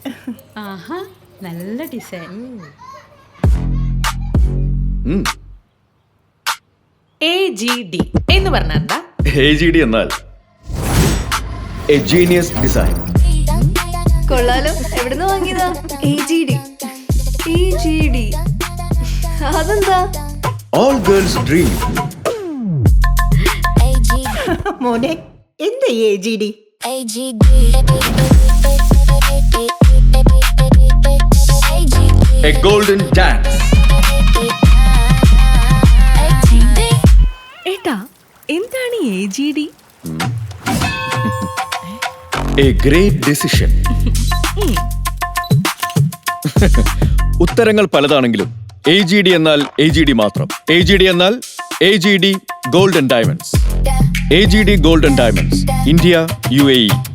ആഹാ, നല്ല design. AGD എന്ന് പറഞ്ഞാൽ എന്താ? AGD എന്നാൽ എ ജീനിയസ് ഡിസൈൻ. കൊള്ളാലോ, എവിടുന്ന് വാങ്ങിയതാ? AGD അതെന്താ? All girls dream. മോനെ എന്താ AGD? A golden dance. ഏട്ടാ, എന്താണ് AGD? A great decision. ഉത്തരങ്ങൾ പലതാണെങ്കിലും AGD എന്നാൽ AGD മാത്രം. AGD എന്നാൽ AGD golden diamonds. AGD golden diamonds, India, UAE.